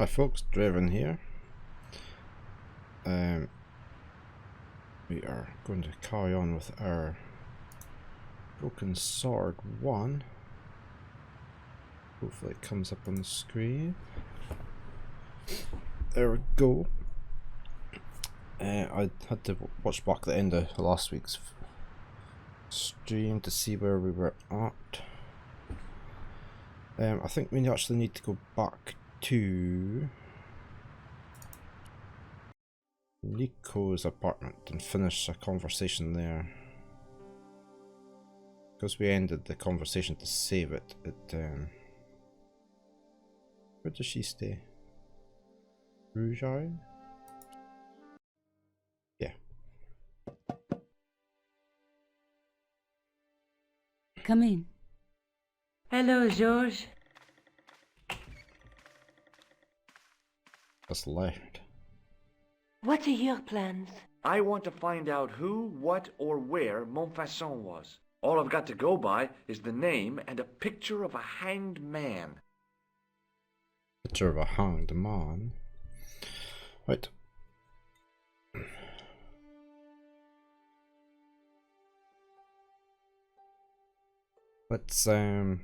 folks, Draven here. We are going to carry on with our Broken Sword 1. Hopefully it comes up on the screen. There we go. I had to watch back the end of last week's stream to see where we were at. I think we actually need to go back to Nico's apartment and finish a conversation there. Because we ended the conversation to save it. Where does she stay? Rougerie? Yeah. Come in. Hello, George. That's left. What are your plans? I want to find out who, what, or where Montfaucon was. All I've got to go by is the name and a picture of a hanged man. Picture of a hanged man. Right. Let's we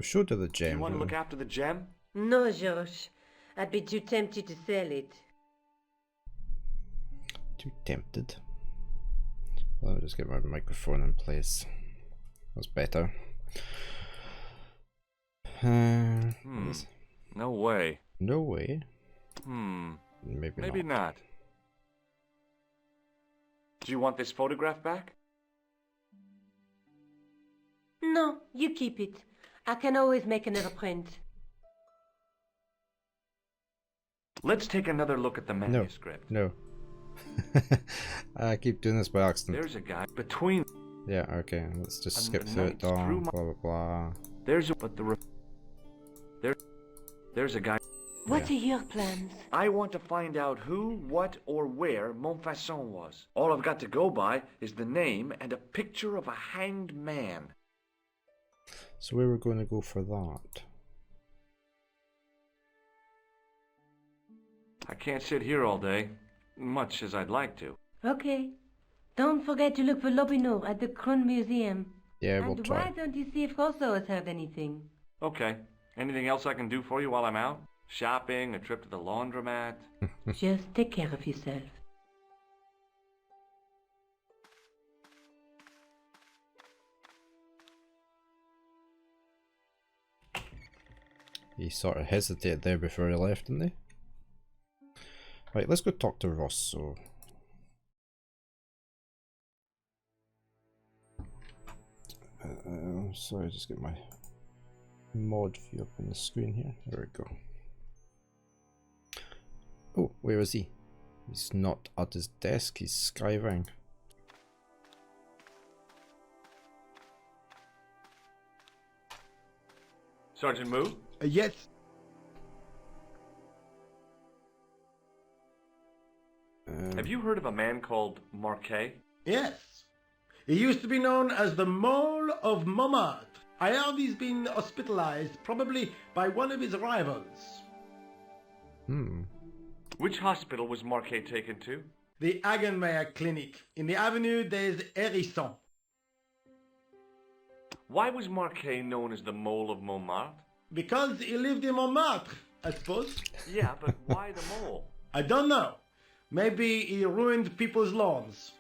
showed her the gem. You want to look after the gem? No, George. I'd be too tempted to sell it. Too tempted. Well, I'll just get my microphone in place. That's better. No way. No way. Maybe not. Do you want this photograph back? No, you keep it. I can always make another print. Let's take another look at the manuscript. No. I keep doing this by accident. There's a guy between. Yeah, okay. Let's just And skip the through it. nights through Blah blah blah. There's a guy. What are your plans? I want to find out who, what, or where Montfaucon was. All I've got to go by is the name and a picture of a hanged man. So we were going to go for that. I can't sit here all day, much as I'd like to. Okay. Don't forget to look for Lopinot at the Krone Museum. Yeah, we'll and try. why don't you see if Rosso has heard anything? Okay. Anything else I can do for you while I'm out? Shopping, a trip to the laundromat? Just take care of yourself. He sort of hesitated there before he left, didn't he? Right, let's go talk to Rosso. Sorry, just get my mod view up on the screen here. There we go. Oh, where is he? He's not at his desk, he's skiving. Sergeant Moo? Yes. Have you heard of a man called Marquet? Yes. He used to be known as the Mole of Montmartre. I heard he's been hospitalized, probably by one of his rivals. Which hospital was Marquet taken to? The Hagenmeyer Clinic, in the Avenue des Hérissons. Why was Marquet known as the Mole of Montmartre? Because he lived in Montmartre, I suppose. Yeah, but why the mole? I don't know. Maybe he ruined people's lawns.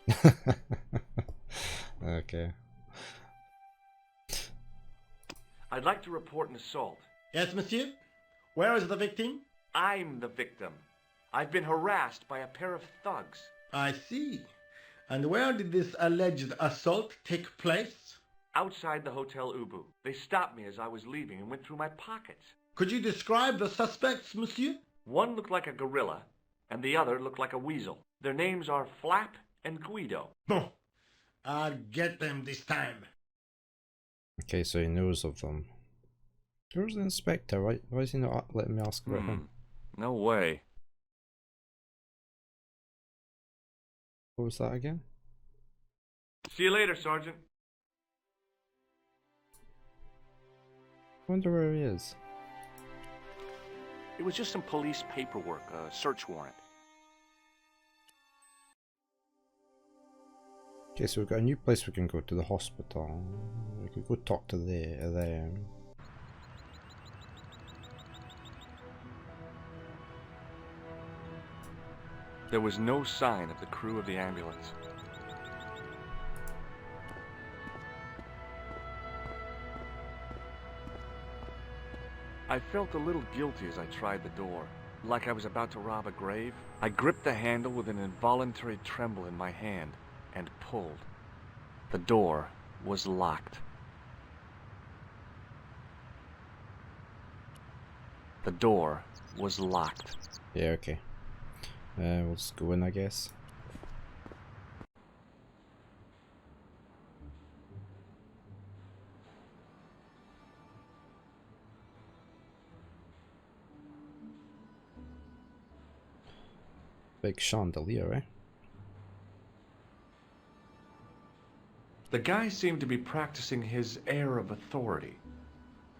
Okay. I'd like to report an assault. Yes, monsieur? Where is the victim? I'm the victim. I've been harassed by a pair of thugs. I see. And where did this alleged assault take place? Outside the Hotel Ubu. They stopped me as I was leaving and went through my pockets. Could you describe the suspects, monsieur? One looked like a gorilla, and the other looked like a weasel. Their names are Flap and Guido. Bon. I'll get them this time. Okay, so he knows of them. Where's the inspector? Why is he not letting me ask about him? No way. What was that again? See you later, Sergeant. I wonder where he is. It was just some police paperwork, a search warrant. Okay, so we've got a new place we can go to, the hospital. We could go talk to them. There was no sign of the crew of the ambulance. I felt a little guilty as I tried the door, like I was about to rob a grave. I gripped the handle with an involuntary tremble in my hand and pulled. The door was locked. The door was locked. Yeah, okay. We'll just go in, I guess. Big chandelier, eh? The guy seemed to be practicing his air of authority.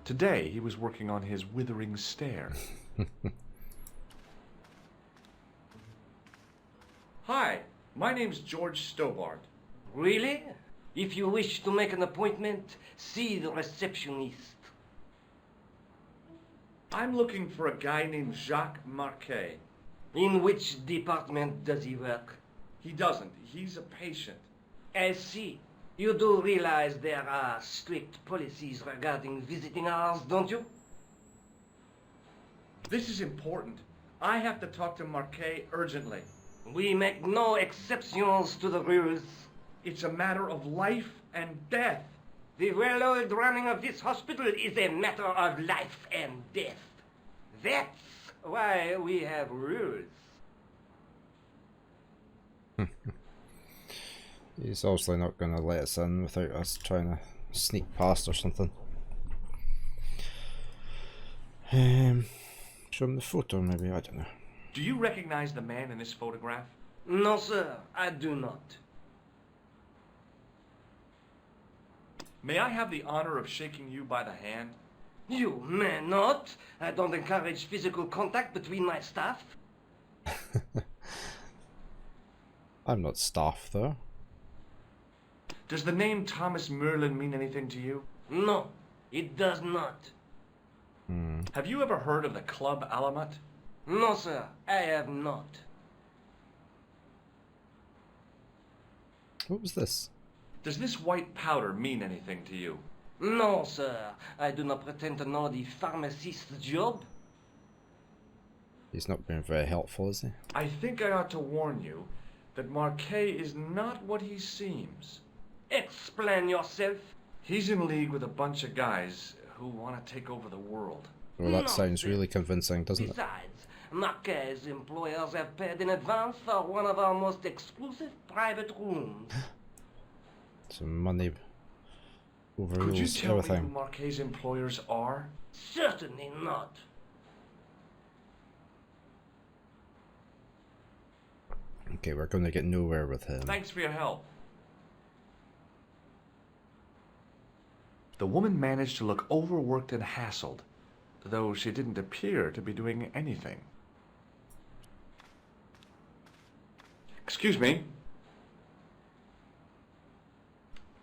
Today, he was working on his withering stare. Hi, my name's George Stobart. Really? If you wish to make an appointment, see the receptionist. I'm looking for a guy named Jacques Marquet. In which department does he work? He doesn't. He's a patient. I see. You do realize there are strict policies regarding visiting hours, don't you? This is important. I have to talk to Marquet urgently. We make no exceptions to the rules. It's a matter of life and death. The well-oiled running of this hospital is a matter of life and death. That's why we have rules. He's obviously not going to let us in without us trying to sneak past or something. Show him the photo maybe, I don't know. Do you recognize the man in this photograph? No, sir, I do not. May I have the honor of shaking you by the hand? You may not. I don't encourage physical contact between my staff. I'm not staff though. Does the name Thomas Merlin mean anything to you? No, it does not. Have you ever heard of the Club Alamat? No, sir, I have not. What was this? Does this white powder mean anything to you? No, sir, I do not pretend to know the pharmacist's job. He's not being very helpful, is he? I think I ought to warn you that Marquet is not what he seems. Explain yourself. He's in league with a bunch of guys who want to take over the world. Well, that sounds really convincing, doesn't it? Besides, Marquet's employers have paid in advance for one of our most exclusive private rooms. Some money Could you overrules tell me everything. who Marquet's employers are? Certainly not. Okay, we're going to get nowhere with him. Thanks for your help. The woman managed to look overworked and hassled, though she didn't appear to be doing anything. Excuse me,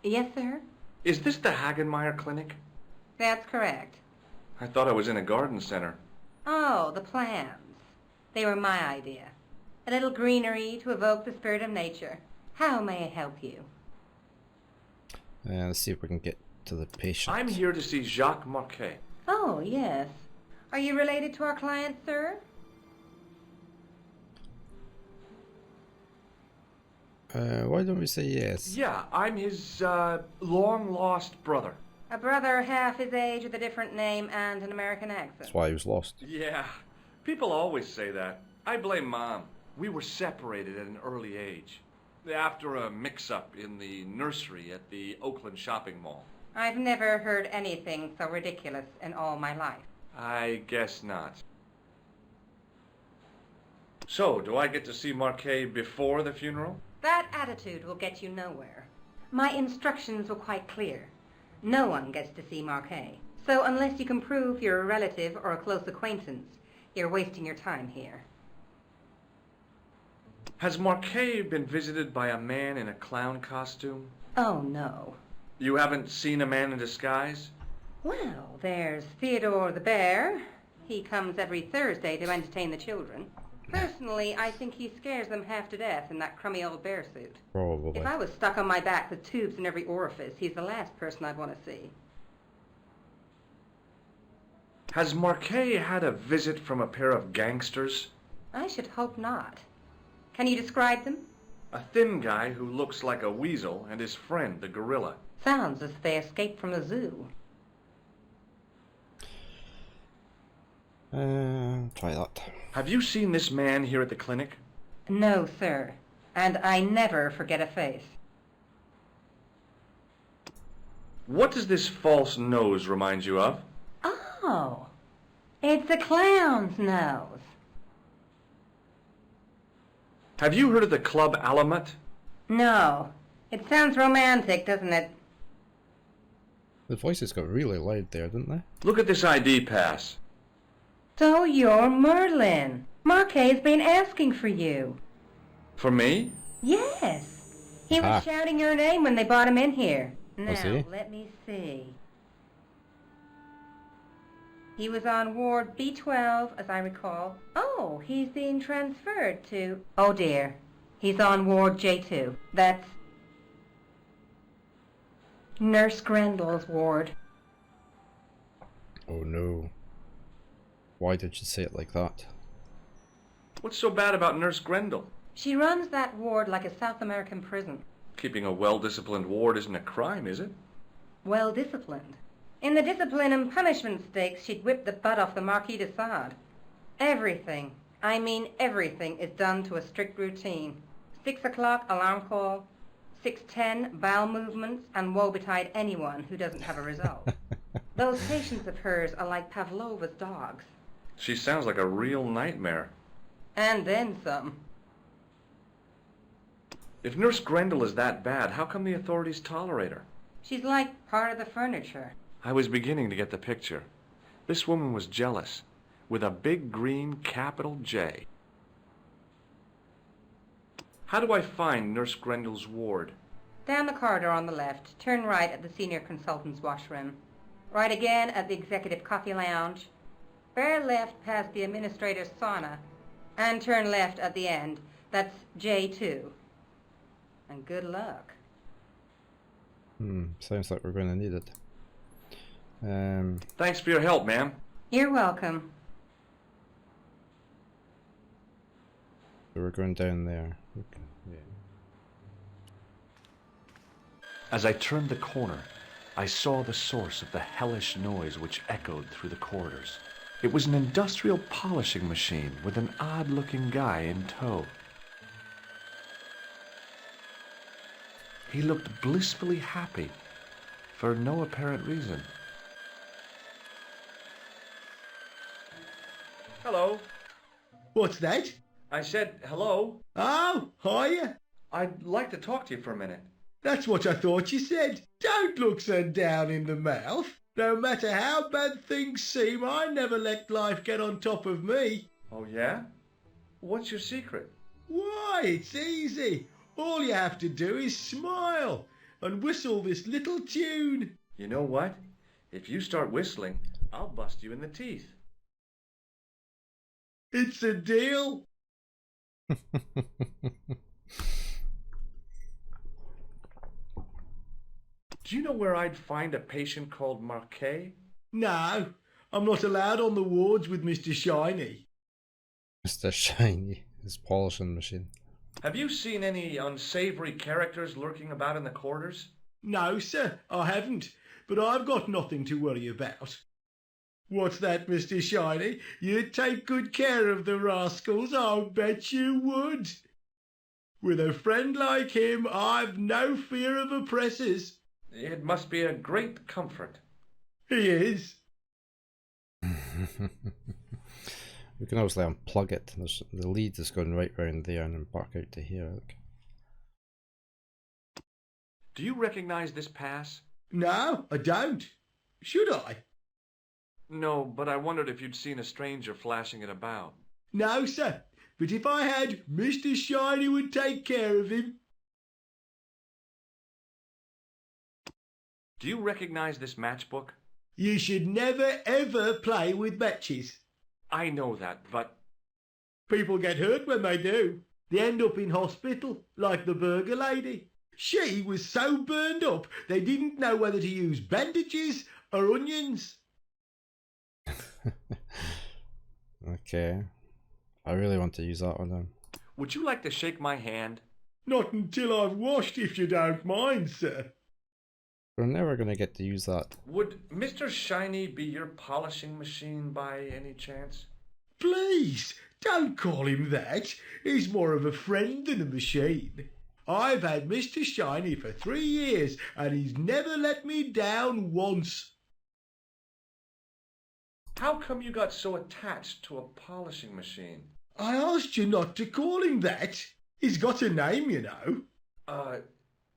Yes, sir? is this the Hagenmeyer Clinic? That's correct. I thought I was in a garden center. Oh, the plans. They were my idea. A little greenery to evoke the spirit of nature. How may I help you? Let's see if we can get to the patient. I'm here to see Jacques Marquet. Oh, yes. Are you related to our client, sir? Why don't we say yes? Yeah, I'm his long-lost brother. A brother half his age with a different name and an American accent. That's why he was lost. Yeah, people always say that. I blame Mom. We were separated at an early age, after a mix-up in the nursery at the Oakland shopping mall. I've never heard anything so ridiculous in all my life. I guess not. So, do I get to see Marquet before the funeral? That attitude will get you nowhere. My instructions were quite clear. No one gets to see Marquet. So unless you can prove you're a relative or a close acquaintance, You're wasting your time here. Has Marquet been visited by a man in a clown costume? Oh, no. You haven't seen a man in disguise? Well, there's Theodore the Bear. He comes every Thursday to entertain the children. Personally, I think he scares them half to death in that crummy old bear suit. Probably. If I was stuck on my back with tubes in every orifice, he's the last person I'd want to see. Has Marquet had a visit from a pair of gangsters? I should hope not. Can you describe them? A thin guy who looks like a weasel and his friend, the gorilla. Sounds as if they escaped from the zoo. Try that. Have you seen this man here at the clinic? No, sir. And I never forget a face. What does this false nose remind you of? Oh, it's a clown's nose. Have you heard of the Club Alamut? No. It sounds romantic, doesn't it? The voices got really loud there, didn't they? Look at this ID pass. So you're Merlin. Marquet's been asking for you. For me? Yes. He was Ah. shouting your name when they brought him in here. Now, Was he? let me see. He was on Ward B12, as I recall. Oh, he's being transferred to... Oh, dear. He's on Ward J2. That's Nurse Grendel's ward. Oh no. Why did you say it like that? What's so bad about Nurse Grendel? She runs that ward like a South American prison. Keeping a well-disciplined ward isn't a crime, is it? Well disciplined. In the discipline and punishment stakes, she'd whip the butt off the Marquis de Sade. Everything, I mean everything, is done to a strict routine. 6 o'clock alarm call, 6:10 bowel movements, and woe betide anyone who doesn't have a result. Those patients of hers are like Pavlova's dogs. She sounds like a real nightmare. And then some. If Nurse Grendel is that bad, how come the authorities tolerate her? She's like part of the furniture. I was beginning to get the picture. This woman was jealous, with a big green capital J. How do I find Nurse Grendel's ward? Down the corridor on the left, turn right at the senior consultant's washroom. Right again at the executive coffee lounge. Bear left past the administrator's sauna. And turn left at the end. That's J2. And good luck. Sounds like we're going to need it. Thanks for your help, ma'am. You're welcome. So we're going down there. Okay. Yeah. As I turned the corner, I saw the source of the hellish noise which echoed through the corridors. It was an industrial polishing machine with an odd-looking guy in tow. He looked blissfully happy, for no apparent reason. Hello. What's that? I said hello. Oh, hiya. I'd like to talk to you for a minute. That's what I thought you said. Don't look so down in the mouth. No matter how bad things seem, I never let life get on top of me. Oh, yeah? What's your secret? Why, it's easy. All you have to do is smile and whistle this little tune. You know what? If you start whistling, I'll bust you in the teeth. It's a deal. Do you know where I'd find a patient called Marquet? No, I'm not allowed on the wards with Mr. Shiny. Mr. Shiny, his polishing machine. Have you seen any unsavory characters lurking about in the corridors? No, sir, I haven't, but I've got nothing to worry about. What's that, Mr. Shiny? You'd take good care of the rascals, I'll bet you would. With a friend like him, I've no fear of oppressors. It must be a great comfort. He is. We can obviously unplug it. The lead is going right round there and then back out to here. Look. Do you recognize this pass? No, I don't. Should I? No, but I wondered if you'd seen a stranger flashing it about. No, sir. But if I had, Mr. Shiny would take care of him. Do you recognize this matchbook? You should never ever play with matches. I know that, but... People get hurt when they do. They end up in hospital, like the burger lady. She was so burned up they didn't know whether to use bandages or onions. Okay. I really want to use that one then. Would you like to shake my hand? Not until I've washed, if you don't mind, sir. We're never going to get to use that. Would Mr. Shiny be your polishing machine by any chance? Please, don't call him that. He's more of a friend than a machine. I've had Mr. Shiny for 3 years, and he's never let me down once. How come you got so attached to a polishing machine? I asked you not to call him that. He's got a name, you know.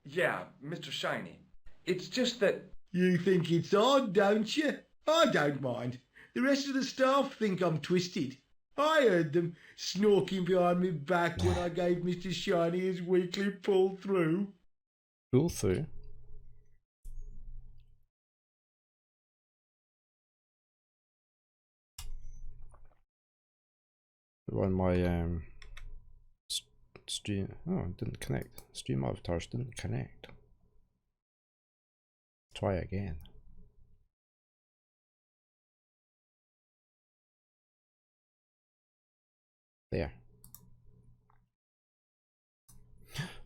Yeah, Mr. Shiny. It's just that... You think it's odd, don't you? I don't mind. The rest of the staff think I'm twisted. I heard them snorking behind me back when I gave Mr. Shiny his weekly pull through. Pull through? When my stream... Oh, it didn't connect. Stream avatars didn't connect. Try again. There.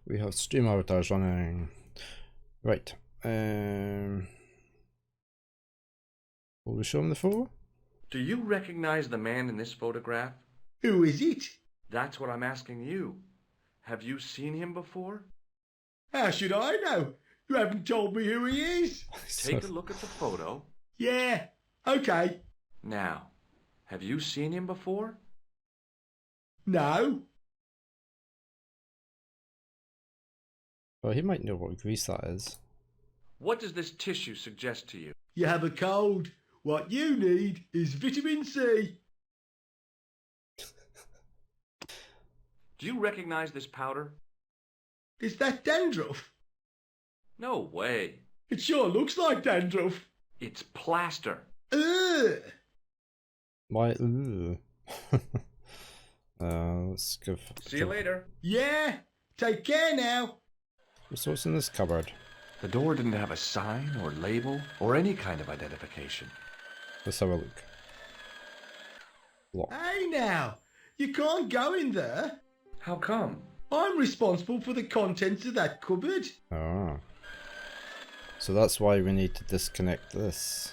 We have stream avatars running. Right. Will we show them the photo? Do you recognize the man in this photograph? Who is it? That's what I'm asking you. Have you seen him before? How should I know? You haven't told me who he is. Take a look at the photo. Yeah, okay. Now, have you seen him before? No. Well, he might know what grease that is. What does this tissue suggest to you? You have a cold. What you need is vitamin C. Do you recognize this powder? Is that dandruff? No way. It sure looks like dandruff. It's plaster. Ugh. My let's give. See you later. Yeah, take care now. So what's in this cupboard? The door didn't have a sign or label or any kind of identification. Let's have a look. Lock. Hey now, you can't go in there. How come? I'm responsible for the contents of that cupboard. Ah. So that's why we need to disconnect this.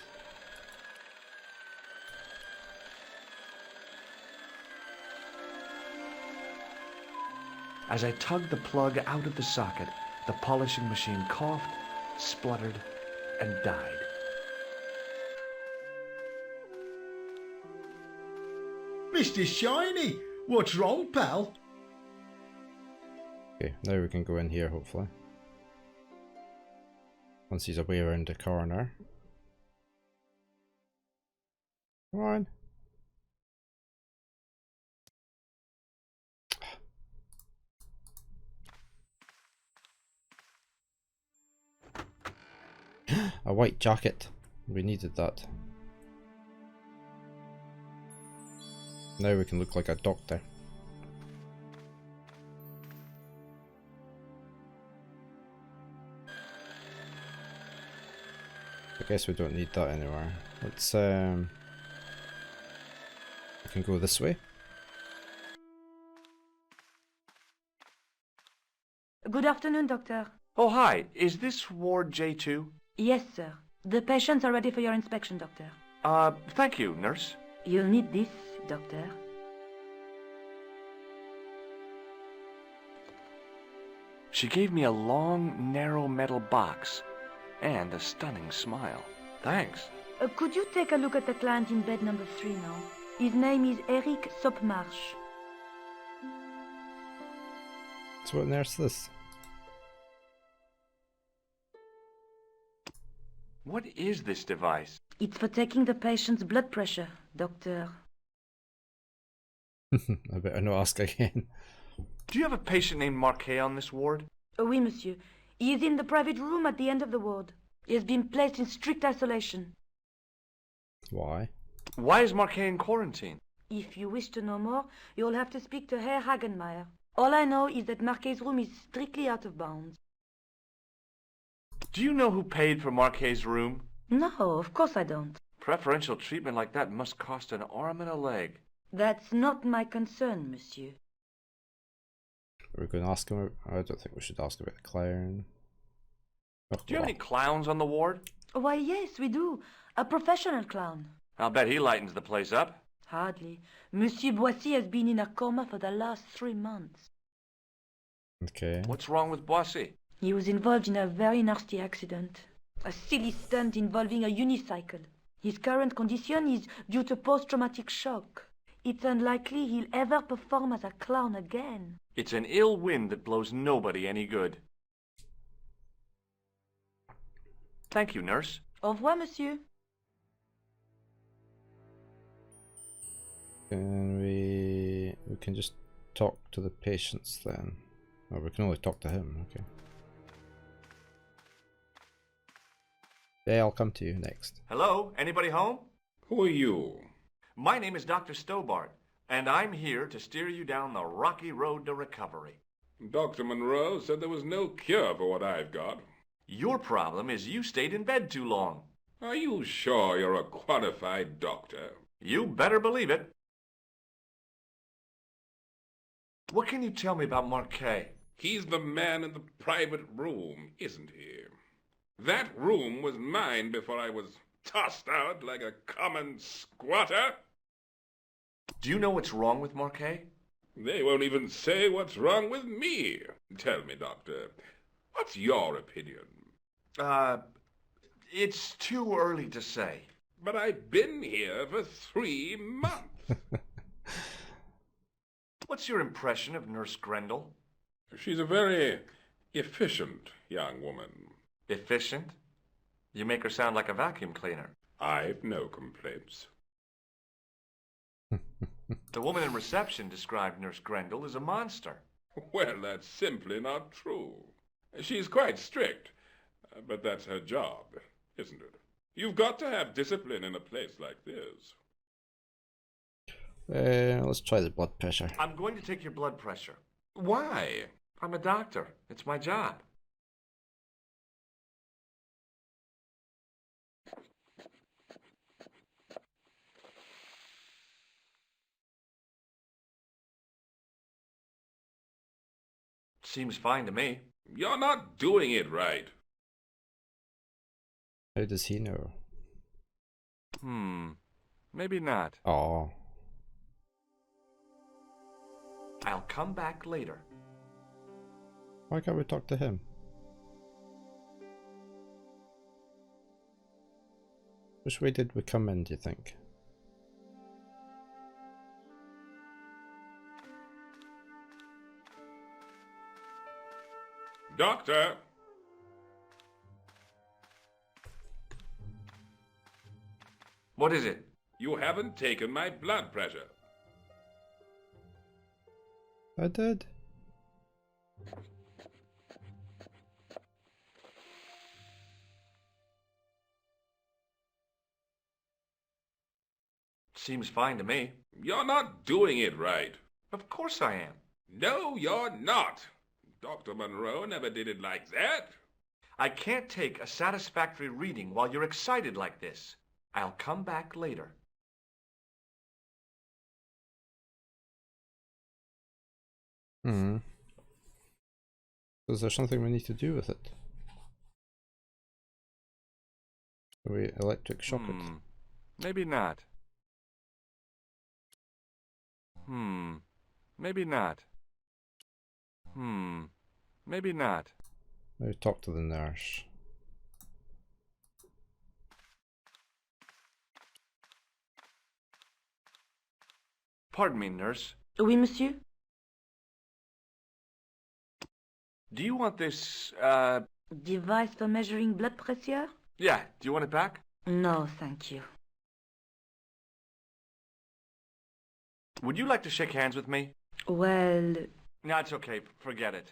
As I tugged the plug out of the socket, the polishing machine coughed, spluttered, and died. Mr. Shiny, what's wrong, pal? Okay, now we can go in here hopefully. Once he's away around the corner. Come on. A white jacket. We needed that. Now we can look like a doctor. I guess we don't need that anymore. Let's we can go this way. Good afternoon, doctor. Oh, hi. Is this Ward J2? Yes, sir. The patients are ready for your inspection, doctor. Thank you, nurse. You'll need this, doctor. She gave me a long, narrow metal box and a stunning smile. Thanks. Could you take a look at the client in bed number 3 now? His name is Eric Sopmarsh. So what nurse is this? What is this device? It's for taking the patient's blood pressure, doctor. I better not ask again. Do you have a patient named Marquet on this ward? Oui, monsieur. He is in the private room at the end of the ward. He has been placed in strict isolation. Why? Why is Marquet in quarantine? If you wish to know more, you'll have to speak to Herr Hagenmeier. All I know is that Marquet's room is strictly out of bounds. Do you know who paid for Marquet's room? No, of course I don't. Preferential treatment like that must cost an arm and a leg. That's not my concern, monsieur. We're going to ask him. I don't think we should ask about the clown. Oh, Do you have any clowns on the ward? Why, yes, we do. A professional clown. I'll bet he lightens the place up. Hardly. Monsieur Boissy has been in a coma for the last 3 months. Okay. What's wrong with Boissy? He was involved in a very nasty accident. A silly stunt involving a unicycle. His current condition is due to post-traumatic shock. It's unlikely he'll ever perform as a clown again. It's an ill wind that blows nobody any good. Thank you, nurse. Au revoir, monsieur. And we can just talk to the patients then. Oh, we can only talk to him, okay. Yeah, I'll come to you next. Hello? Anybody home? Who are you? My name is Dr. Stobart, and I'm here to steer you down the rocky road to recovery. Dr. Monroe said there was no cure for what I've got. Your problem is you stayed in bed too long. Are you sure you're a qualified doctor? You better believe it. What can you tell me about Marquet? He's the man in the private room, isn't he? That room was mine before I was tossed out like a common squatter. Do you know what's wrong with Marquet? They won't even say what's wrong with me. Tell me, doctor, what's your opinion? It's too early to say. But I've been here for 3 months. What's your impression of Nurse Grendel? She's a very efficient young woman. Efficient? You make her sound like a vacuum cleaner. I've no complaints. The woman in reception described Nurse Grendel as a monster. Well, that's simply not true. She's quite strict, but that's her job, isn't it? You've got to have discipline in a place like this. Let's try the blood pressure. I'm going to take your blood pressure. Why? I'm a doctor. It's my job. Seems fine to me. You're not doing it right. How does he know? Maybe not. Oh. I'll come back later. Why can't we talk to him? Which way did we come in, do you think? Doctor! What is it? You haven't taken my blood pressure. I did. Seems fine to me. You're not doing it right. Of course I am. No, you're not. Dr. Monroe never did it like that. I can't take a satisfactory reading while you're excited like this. I'll come back later. Is there something we need to do with it? Shall we electric shock it? Maybe not. Maybe not. Maybe not. Maybe talk to the nurse. Pardon me, nurse. Oui, monsieur? Do you want this, Device for measuring blood pressure? Yeah, do you want it back? No, thank you. Would you like to shake hands with me? Well, No, it's okay. Forget it.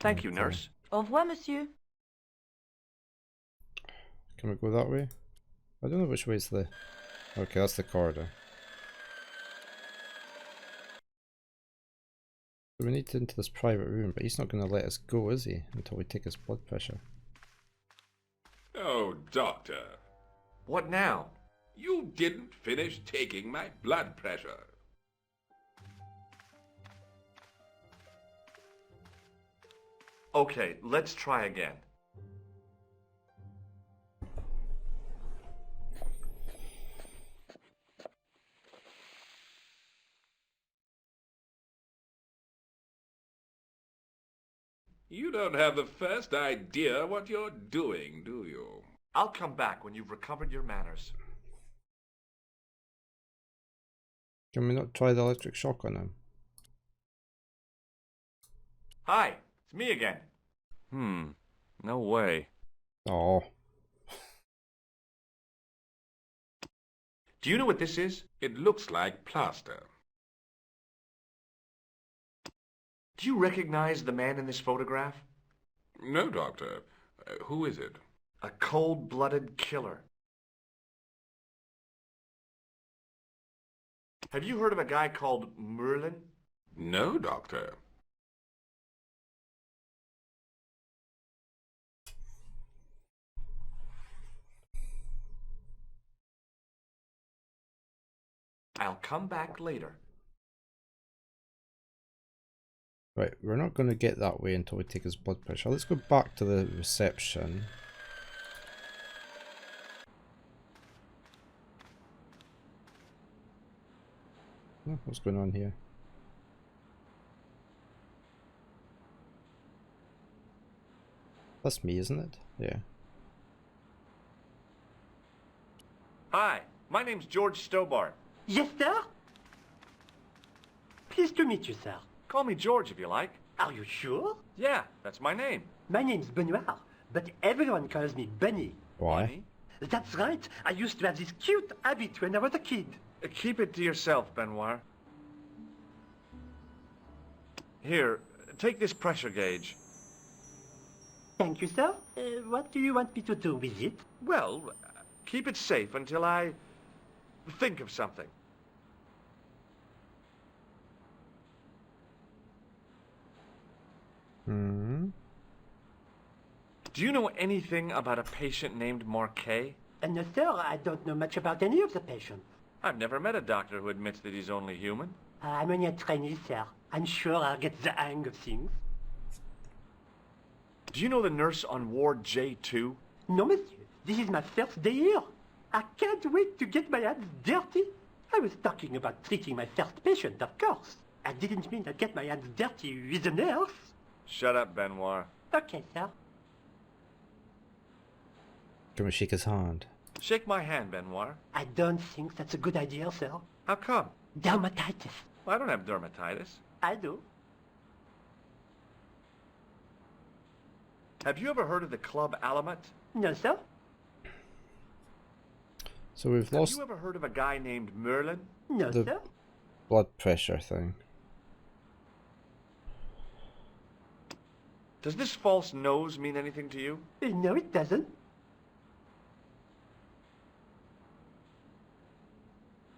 Thank you, nurse. au revoir, monsieur. Can we go that way? I don't know which way is the... Okay, that's the corridor. So we need to into this private room, but he's not going to let us go, is he? Until we take his blood pressure. Oh, Doctor. What now? You didn't finish taking my blood pressure. Okay, let's try again. You don't have the first idea what you're doing, do you? I'll come back when you've recovered your manners. Can we not try the electric shock on him? Hi, it's me again. No way. Oh. Do you know what this is? It looks like plaster. Do you recognize the man in this photograph? No, Doctor. Who is it? A cold-blooded killer. Have you heard of a guy called Merlin? No, Doctor. I'll come back later. Right, we're not going to get that way until we take his blood pressure. Let's go back to the reception. Oh, what's going on here? That's me, isn't it? Yeah. Hi, my name's George Stobart. Yes, sir? Pleased to meet you, sir. Call me George if you like. Are you sure? Yeah, that's my name. My name's Benoit, but everyone calls me Bunny. Why? Bunny? That's right. I used to have this cute habit when I was a kid. Keep it to yourself, Benoit. Here, take this pressure gauge. Thank you, sir. What do you want me to do with it? Well, keep it safe until I think of something. Hmm. Do you know anything about a patient named Marquet? No, sir, I don't know much about any of the patients. I've never met a doctor who admits that he's only human. I'm only a trainee, sir. I'm sure I'll get the hang of things. Do you know the nurse on Ward J2? No, monsieur. This is my first day here. I can't wait to get my hands dirty. I was talking about treating my first patient, of course. I didn't mean I'd get my hands dirty with a nurse. Shut up, Benoit. Okay, sir. Can we shake his hand? Shake my hand, Benoit. I don't think that's a good idea, sir. How come? Dermatitis. Well, I don't have dermatitis. I do. Have you ever heard of the Club Alamet? No, sir. So we've Have lost you ever heard of a guy named Merlin? No, The- sir. blood pressure thing. Does this false nose mean anything to you? No, it doesn't.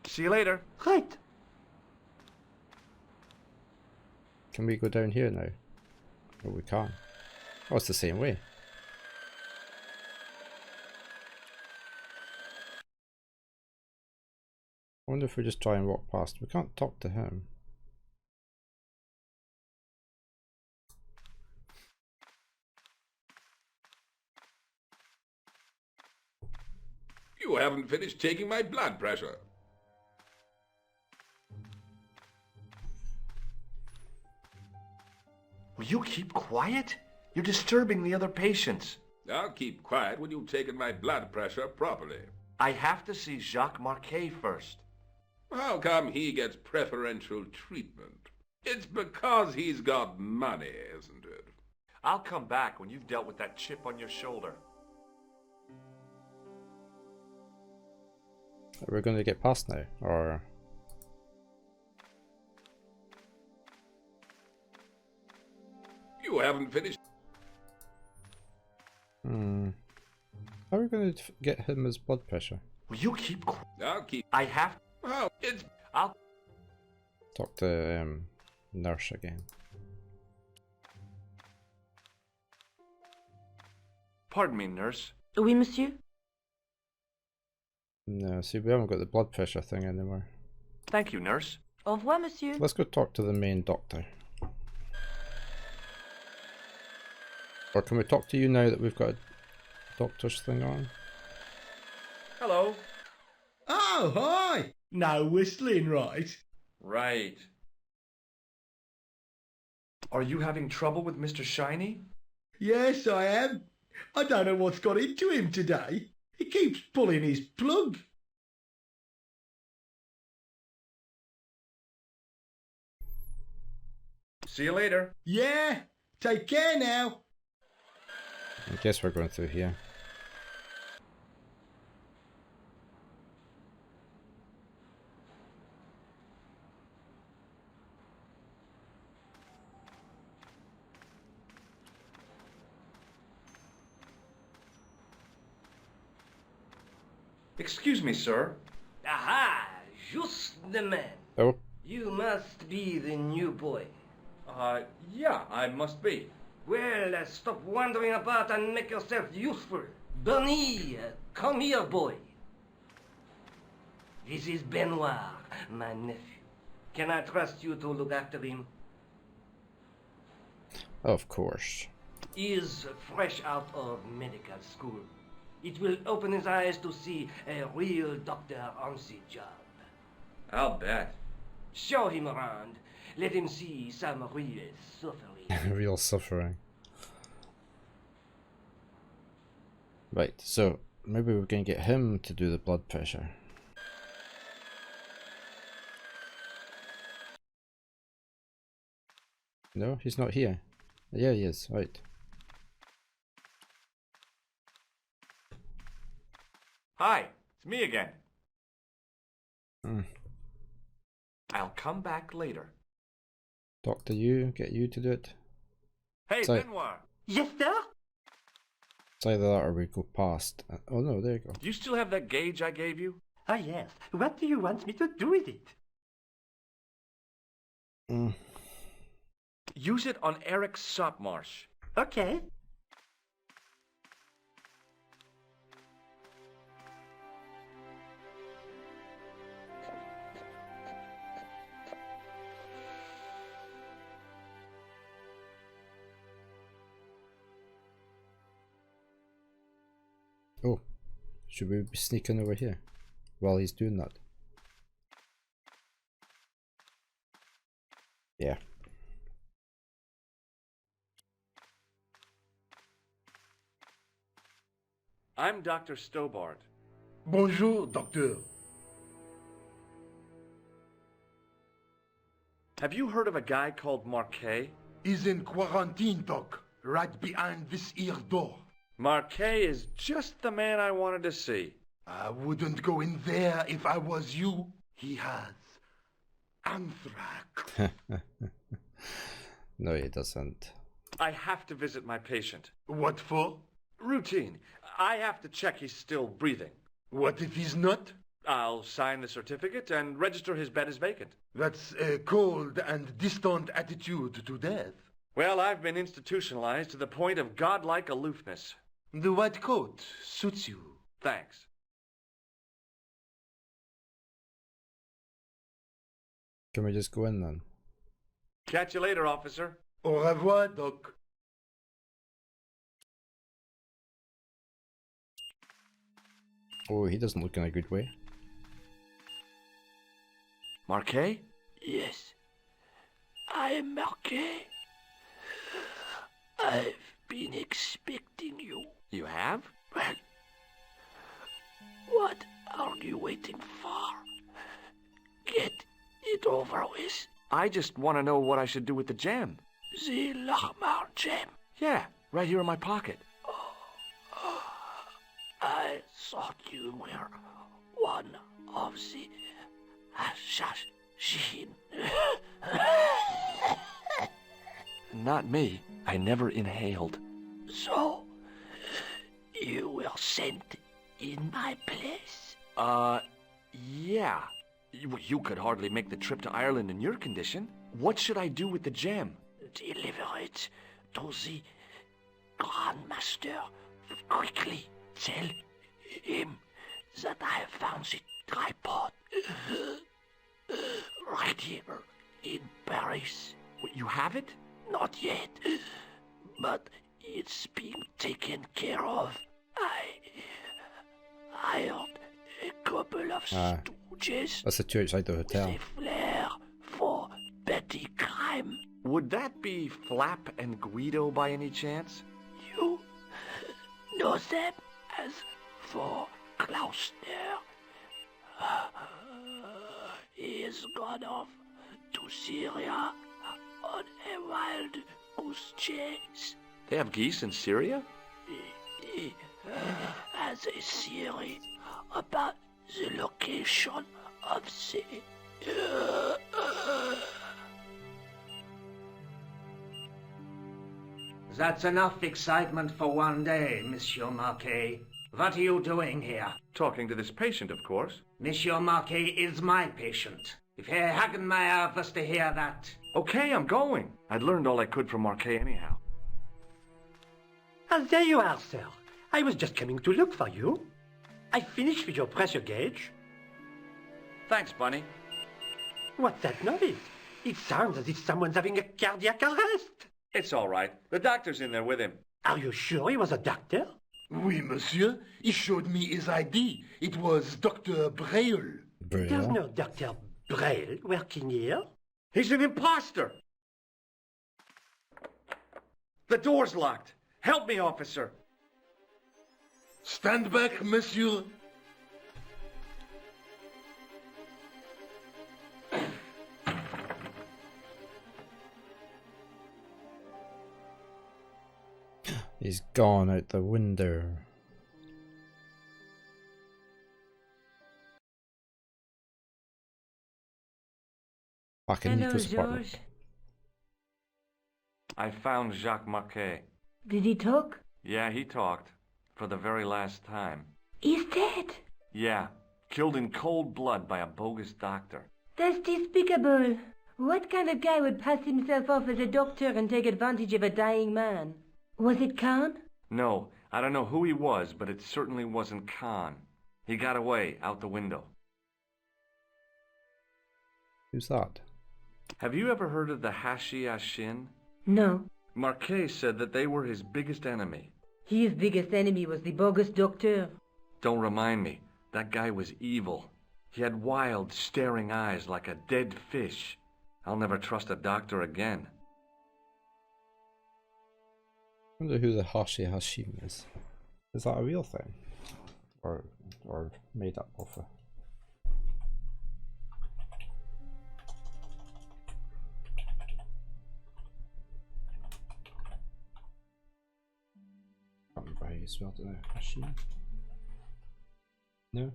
See you later. Right. Can we go down here now? Oh, we can't. Oh, it's the same way. I wonder if we just try and walk past. We can't talk to him. You haven't finished taking my blood pressure. Will you keep quiet? You're disturbing the other patients. I'll keep quiet when you've taken my blood pressure properly. I have to see Jacques Marquet first. How come he gets preferential treatment? It's because he's got money, isn't it? I'll come back when you've dealt with that chip on your shoulder. We're going to get past now, or... You haven't finished. How are we going to get him his blood pressure? Will you keep quiet? I'll keep. I have... Oh, it's. I'll... Talk to nurse again. Pardon me, nurse. Oui, monsieur? No, see, we haven't got the blood pressure thing anymore. Thank you, nurse. Au revoir, monsieur. Let's go talk to the main doctor. Or can we talk to you now that we've got a doctor's thing on? Hello. Oh, hi! No whistling, right? Right. Are you having trouble with Mr. Shiny? Yes, I am. I don't know what's got into him today. He keeps pulling his plug. See you later. Yeah, take care now. I guess we're going through here. Excuse me, sir. Aha! Just the man. Oh, You must be the new boy. Yeah, I must be. Well, stop wandering about and make yourself useful. Bernie, come here, boy. This is Benoit, my nephew. Can I trust you to look after him? of course. He is fresh out of medical school. It will open his eyes to see a real doctor on the job. I'll bet. Show him around. Let him see some real suffering. Real suffering. Right, so maybe we can get him to do the blood pressure. No, he's not here. Yeah, he is, right. Hi, it's me again. Hmm. I'll come back later. Talk to you, get you to do it. Hey, Sorry. Benoit. Yes, sir? It's either that or we go past. Oh no, there you go. Do you still have that gauge I gave you? Ah, yes. What do you want me to do with it? Use it on Eric Sopmarsh. Okay. Oh, should we be sneaking over here while he's doing that? Yeah. I'm Dr. Stobart. Bonjour, docteur. Have you heard of a guy called Marquet? He's in quarantine, doc, right behind this here door. Marquet is just the man I wanted to see. I wouldn't go in there if I was you. He has anthrax. No, he doesn't. I have to visit my patient. What for? Routine. I have to check he's still breathing. What if he's not? I'll sign the certificate and register his bed as vacant. That's a cold and distant attitude to death. Well, I've been institutionalized to the point of godlike aloofness. The white coat suits you. Thanks. Can we just go in then? Catch you later, officer. Au revoir, doc. Oh, he doesn't look in a good way. Marquet? Yes. I am Marquet. I've been expecting you. You have? Well, what are you waiting for? Get it over with. I just want to know what I should do with the gem. The Lahmar gem. Yeah, right here in my pocket. I thought you were one of the assassin. Not me. I never inhaled. So, you were sent in my place? Yeah. You could hardly make the trip to Ireland in your condition. What should I do with the gem? Deliver it to the Grandmaster. Quickly tell him that I have found the tripod right here in Paris. What, you have it? Not yet, but it's being taken care of. I hired a couple of stooges That's the two outside the with hotel. a flair for petty crime. Would that be Flap and Guido by any chance? You know them as for Klausner. He has gone off to Syria on a wild goose chase. They have geese in Syria? He has a theory about the location of the... That's enough excitement for one day, Monsieur Marquet. What are you doing here? Talking to this patient, of course. Monsieur Marquet is my patient. If Herr Hagenmeyer was to hear that... Okay, I'm going. I'd learned all I could from Marquet anyhow. There you are, sir. I was just coming to look for you. I finished with your pressure gauge. Thanks, Bunny. What's that noise? It sounds as if someone's having a cardiac arrest. It's all right. The doctor's in there with him. Are you sure he was a doctor? Oui, monsieur. He showed me his ID. It was Dr. Braille. There's no Dr. Braille working here. He's an imposter! The door's locked. Help me, officer. Stand back, monsieur. He's gone out the window. Back in Hello, Nico's apartment. George. I found Jacques Marquet. Did he talk? Yeah, he talked. For the very last time. He's dead. Yeah, killed in cold blood by a bogus doctor. That's despicable. What kind of guy would pass himself off as a doctor and take advantage of a dying man? Was it Khan? No, I don't know who he was, but it certainly wasn't Khan. He got away, out the window. Who's that? Have you ever heard of the Hashi-Ashin? No. Marquet said that they were his biggest enemy. His biggest enemy was the bogus doctor. Don't remind me. That guy was evil. He had wild, staring eyes like a dead fish. I'll never trust a doctor again. I wonder who the Hashi Hashim is. Is that a real thing? Or made up of a... I can't remember how you spelled it now. Hashim? No?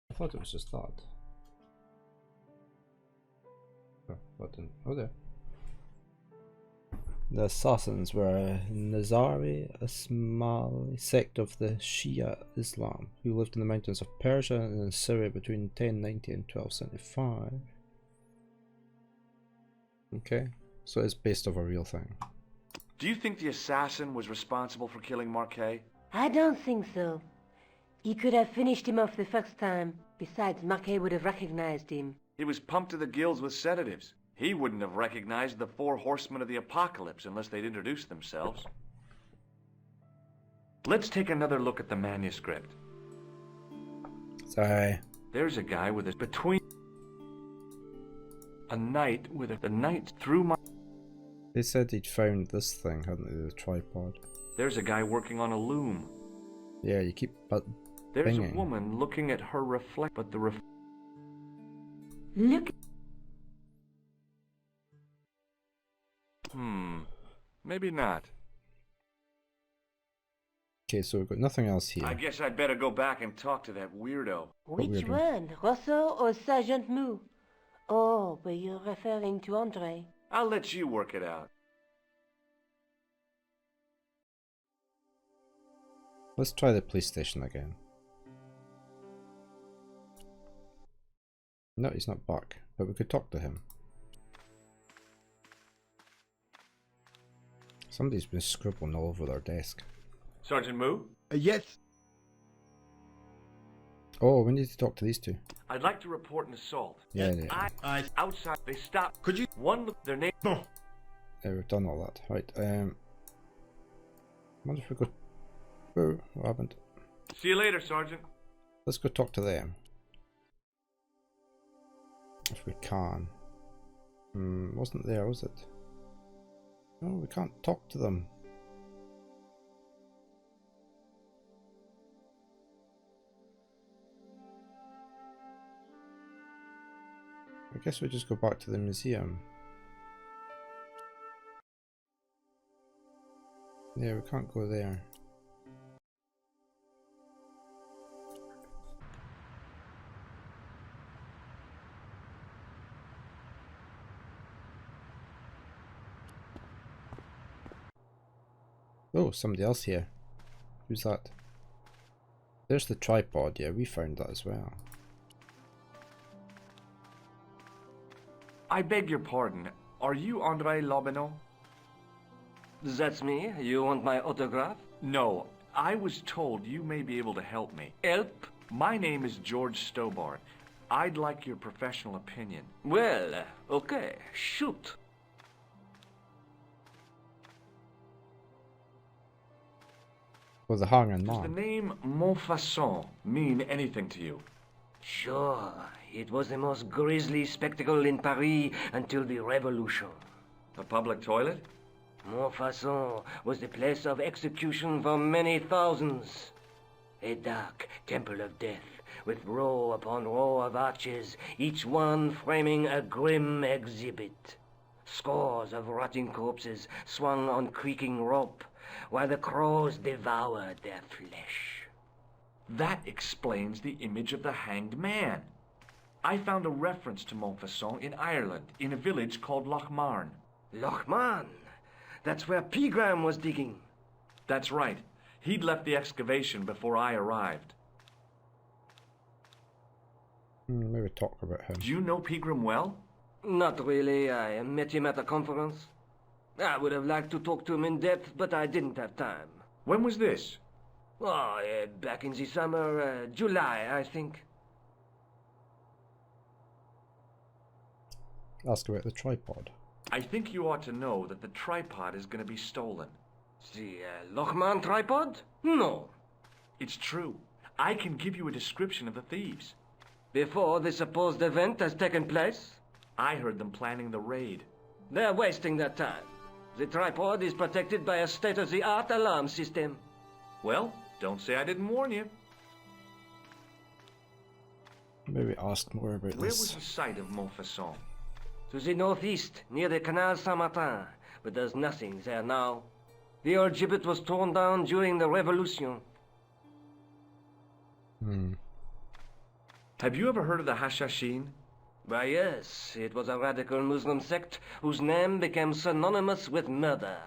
I thought it was just that. Oh, what didn't? Oh, there. The Assassins were a Nizari Ismaili sect of the Shia Islam who lived in the mountains of Persia and in Syria between 1090 and 1275. Okay, so it's based off a real thing. Do you think the assassin was responsible for killing Marquet? I don't think so. He could have finished him off the first time. Besides, Marquet would have recognized him. He was pumped to the gills with sedatives. He wouldn't have recognized the 4 horsemen of the apocalypse unless they'd introduced themselves. Let's take another look at the manuscript. Sorry. There's a guy with a between a knight with the knight through my... They said he'd found this thing, hadn't they? The tripod. There's a guy working on a loom. Yeah, you keep There's Binging. a woman looking at her reflect, but the Look. maybe not. Okay, so we've got nothing else here. I guess I'd better go back and talk to that weirdo. Which weirdo? one, Rousseau or Sergeant Moo? Oh, but you're referring to Andre. I'll let you work it out. Let's try the police station again. No, he's not back, but we could talk to him. Somebody's been scribbling all over their desk. Sergeant Moo? Yes. Oh, we need to talk to these two. I'd like to report an assault. Yeah, yeah. Outside, they stopped. Could you? One, their name. Oh, Yeah, we've done all that. Right, wonder if we go... Oh, what happened? See you later, Sergeant. Let's go talk to them. If we can. Wasn't there, was it? No, we can't talk to them. I guess we just go back to the museum. Yeah, we can't go there. Oh, somebody else here. Who's that? There's the tripod. Yeah, we found that as well. I beg your pardon. Are you Andre Lobineau? That's me. You want my autograph? No, I was told you may be able to help me. Help? My name is George Stobart. I'd like your professional opinion. Well, okay. Shoot. For the hanging Does the man. name Montfaucon mean anything to you? Sure. It was the most grisly spectacle in Paris until the Revolution. A public toilet? Montfaucon was the place of execution for many thousands. A dark temple of death, with row upon row of arches, each one framing a grim exhibit. Scores of rotting corpses swung on creaking rope, while the crows devoured their flesh. That explains the image of the hanged man. I found a reference to Montfaucon in Ireland, in a village called Lochmarn. Lochmarn? That's where Pegram was digging. That's right. He'd left the excavation before I arrived. Maybe talk about him. Do you know Pegram well? Not really. I met him at a conference. I would have liked to talk to him in depth, but I didn't have time. When was this? Oh, back in the summer, July, I think. Ask about the tripod. I think you ought to know that the tripod is going to be stolen. The Lochmarn tripod? No. It's true. I can give you a description of the thieves. Before the supposed event has taken place? I heard them planning the raid. They're wasting their time. The tripod is protected by a state-of-the-art alarm system. Well, don't say I didn't warn you. Maybe ask more about Where was this. the site of Montfaucon? To the northeast, near the Canal Saint-Martin, but there's nothing there now. The old gibbet was torn down during the Revolution. Have you ever heard of the Hashashin? Why, yes, it was a radical Muslim sect whose name became synonymous with murder.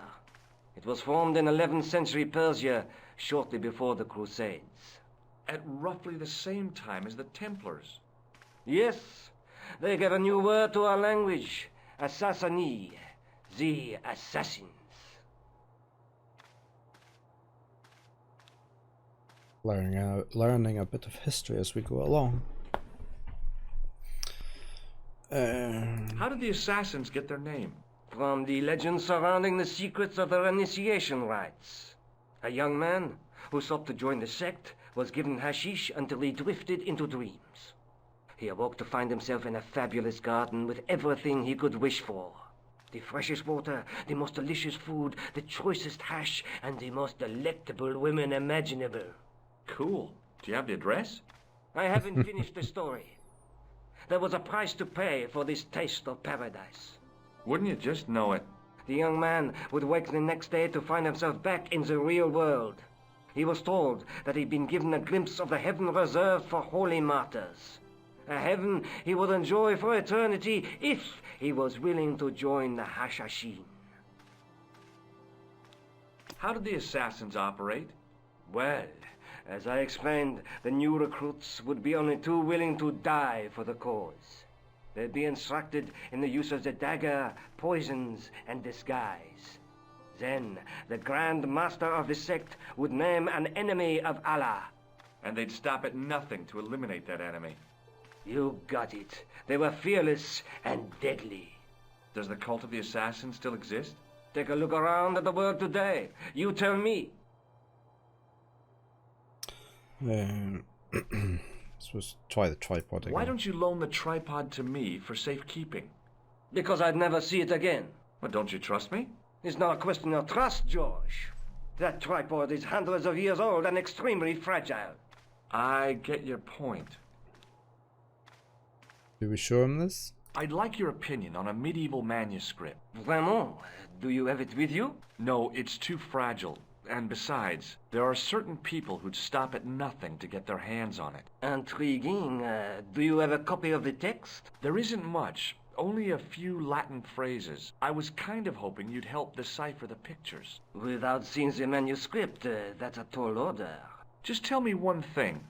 It was formed in 11th century Persia, shortly before the Crusades. At roughly the same time as the Templars. Yes, they gave a new word to our language, Assassini, the assassins. Learning a bit of history as we go along. How did the assassins get their name? From the legend surrounding the secrets of their initiation rites. A young man who sought to join the sect was given hashish until he drifted into dreams. He awoke to find himself in a fabulous garden with everything he could wish for. The freshest water, the most delicious food, the choicest hash, and the most delectable women imaginable. Cool. Do you have the address? I haven't finished the story. There was a price to pay for this taste of paradise. Wouldn't you just know it? The young man would wake the next day to find himself back in the real world. He was told that he'd been given a glimpse of the heaven reserved for holy martyrs. A heaven he would enjoy for eternity if he was willing to join the Hashashin. How did the assassins operate? Well, as I explained, the new recruits would be only too willing to die for the cause. They'd be instructed in the use of the dagger, poisons, and disguise. Then, the Grand Master of the sect would name an enemy of Allah. And they'd stop at nothing to eliminate that enemy. You got it. They were fearless and deadly. Does the cult of the assassins still exist? Take a look around at the world today. You tell me. Let's try the tripod again. Why don't you loan the tripod to me for safekeeping? Because I'd never see it again. But don't you trust me? It's not a question of trust, George. That tripod is hundreds of years old and extremely fragile. I get your point. Do we show him this? I'd like your opinion on a medieval manuscript. Vraiment? Do you have it with you? No, it's too fragile. And besides, there are certain people who'd stop at nothing to get their hands on it. Intriguing. Do you have a copy of the text? There isn't much. Only a few Latin phrases. I was kind of hoping you'd help decipher the pictures. Without seeing the manuscript, that's a tall order. Just tell me one thing.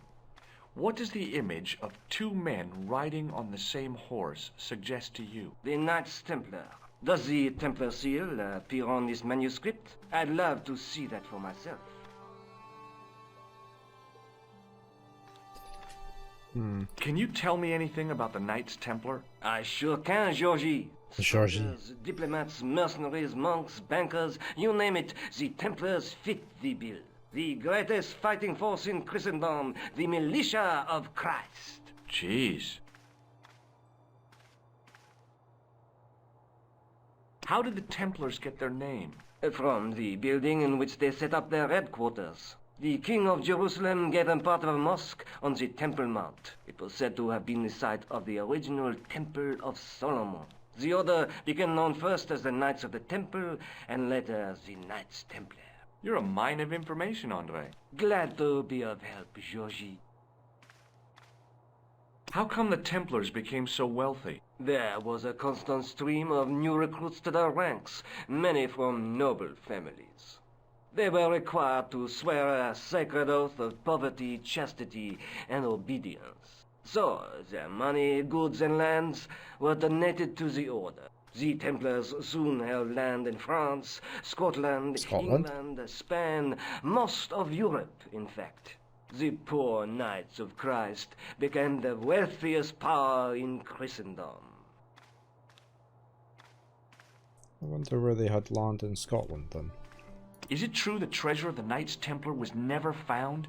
What does the image of two men riding on the same horse suggest to you? The Knights Templar. Does the Templar seal appear on this manuscript? I'd love to see that for myself. Can you tell me anything about the Knights Templar? I sure can, Georgie. Georgie. Soldiers, diplomats, mercenaries, monks, bankers, you name it, the Templars fit the bill. The greatest fighting force in Christendom, the militia of Christ. Jeez. How did the Templars get their name? From the building in which they set up their headquarters. The King of Jerusalem gave them part of a mosque on the Temple Mount. It was said to have been the site of the original Temple of Solomon. The order became known first as the Knights of the Temple, and later as the Knights Templar. You're a mine of information, Andre. Glad to be of help, Georgie. How come the Templars became so wealthy? There was a constant stream of new recruits to their ranks, many from noble families. They were required to swear a sacred oath of poverty, chastity, and obedience. So, their money, goods, and lands were donated to the order. The Templars soon held land in France, Scotland, England, Spain, most of Europe, in fact. The poor Knights of Christ became the wealthiest power in Christendom. I wonder where they had land in Scotland then. Is it true the treasure of the Knights Templar was never found?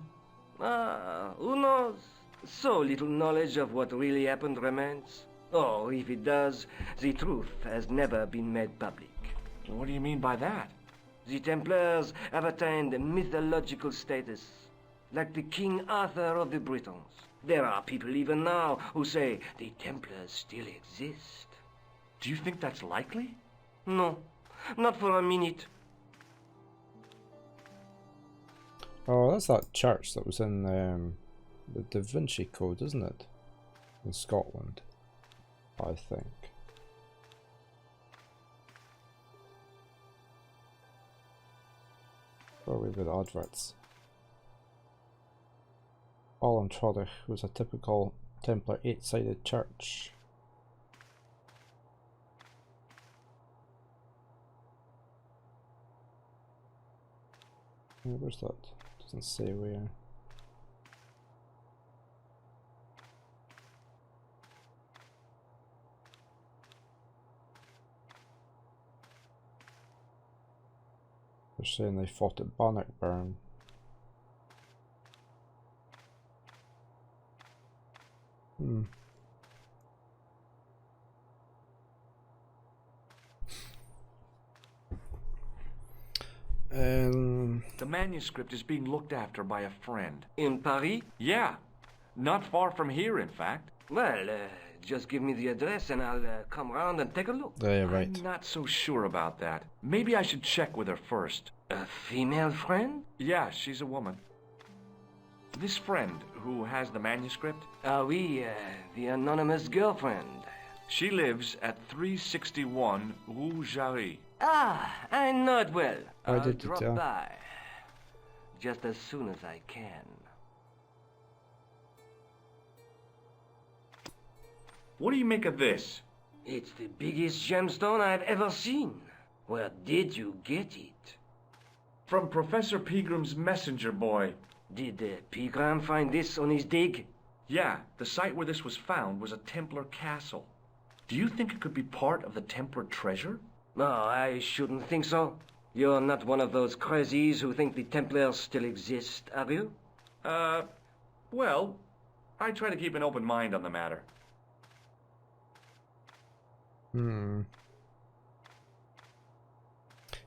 Who knows? So little knowledge of what really happened remains. Or, if it does, the truth has never been made public. What do you mean by that? The Templars have attained mythological status, like the King Arthur of the Britons. There are people even now who say the Templars still exist. Do you think that's likely? No, not for a minute. Oh, that's that church that was in the Da Vinci Code, isn't it? In Scotland, I think. Probably with adverts. Allan Trodich was a typical Templar 8-sided church. Where's that? Doesn't say where. They're saying they fought at Bannockburn. The manuscript is being looked after by a friend. In Paris? Yeah. Not far from here, in fact. Well, just give me the address and I'll come round and take a look. Yeah, right. I'm not so sure about that. Maybe I should check with her first. A female friend? Yeah, she's a woman. This friend who has the manuscript? Oui, the anonymous girlfriend. She lives at 361 Rue Jarry. Ah, I know it well. Why I'll did you drop tell? by. Just as soon as I can. What do you make of this? It's the biggest gemstone I've ever seen. Where did you get it? From Professor Pegram's messenger boy. Did Pegram find this on his dig? Yeah, the site where this was found was a Templar castle. Do you think it could be part of the Templar treasure? No, I shouldn't think so. You're not one of those crazies who think the Templars still exist, are you? Well, I try to keep an open mind on the matter.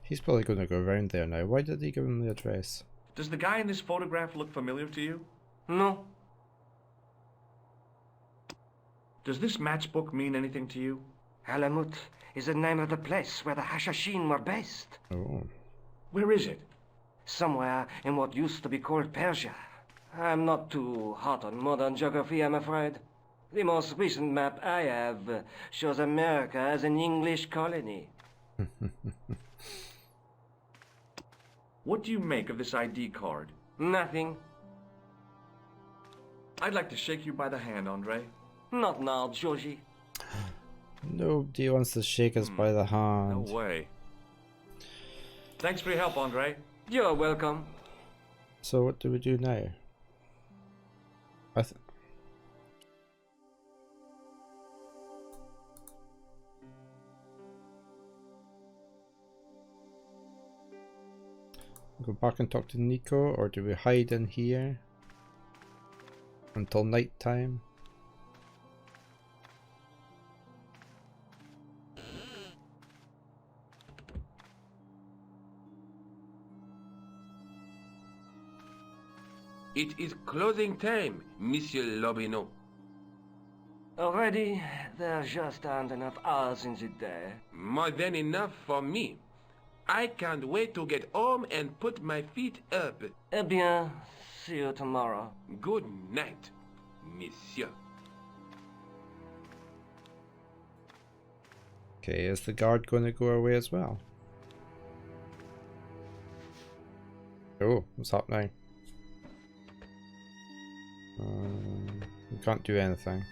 He's probably going to go around there now. Why did he give him the address? Does the guy in this photograph look familiar to you? No. Does this matchbook mean anything to you? Alamut is the name of the place where the Hashashin were based. Oh. Where is it? Somewhere in what used to be called Persia. I'm not too hot on modern geography, I'm afraid. The most recent map I have shows America as an English colony. What do you make of this ID card? Nothing. I'd like to shake you by the hand, Andre. Not now, Georgie. Nobody wants to shake us by the hand. No way. Thanks for your help, Andre. You're welcome. So what do we do now? Go back and talk to Nico, or do we hide in here until night time? It is closing time, Monsieur Lobineau. Already, there just aren't enough hours in the day. More than enough for me. I can't wait to get home and put my feet up. Eh bien, see you tomorrow. Good night, Monsieur. Okay, is the guard going to go away as well? Oh, what's happening? We can't do anything.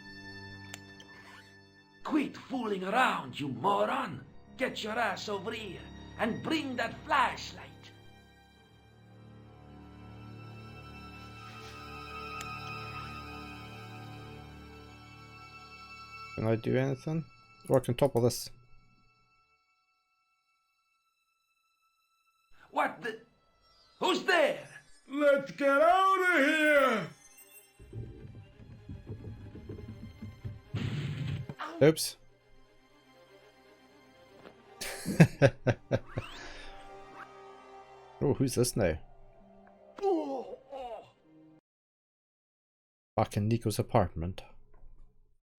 Quit fooling around, you moron! Get your ass over here and bring that flashlight. Can I do anything? Work on top of this. What the? Who's there? Let's get out of here! Oops. Oh, who's this now? Back in Nico's apartment.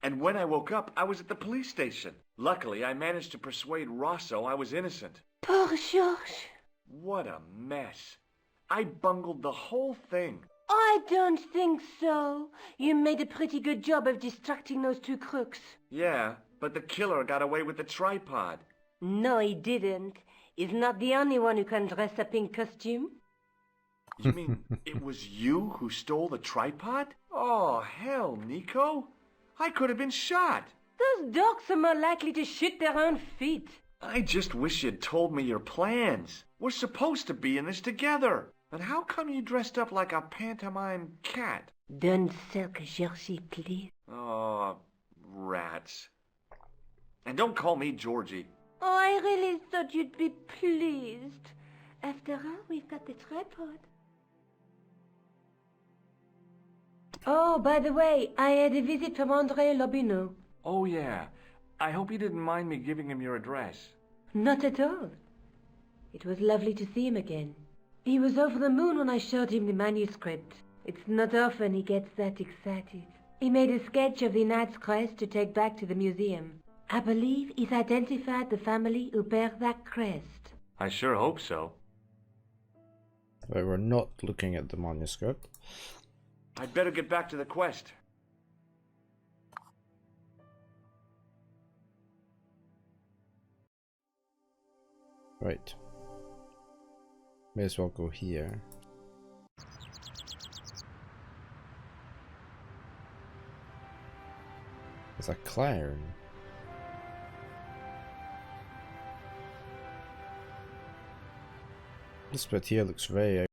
And when I woke up, I was at the police station. Luckily, I managed to persuade Rosso I was innocent. Poor Georges. What a mess. I bungled the whole thing. I don't think so. You made a pretty good job of distracting those two crooks. Yeah, but the killer got away with the tripod. No, he didn't. He's not the only one who can dress up in costume. You mean it was you who stole the tripod? Oh, hell, Nico. I could have been shot. Those dogs are more likely to shoot their own feet. I just wish you'd told me your plans. We're supposed to be in this together. And how come you dressed up like a pantomime cat? Don't sulk, Georgie, please. Oh, rats. And don't call me Georgie. Oh, I really thought you'd be pleased. After all, we've got the tripod. Oh, by the way, I had a visit from Andre Lobineau. Oh, yeah. I hope you didn't mind me giving him your address. Not at all. It was lovely to see him again. He was over the moon when I showed him the manuscript. It's not often he gets that excited. He made a sketch of the knight's crest to take back to the museum. I believe he's identified the family who bear that crest. I sure hope so. Right, we're not looking at the manuscript. I'd better get back to the quest. Right. May as well go here. There's a clown. This bit here looks very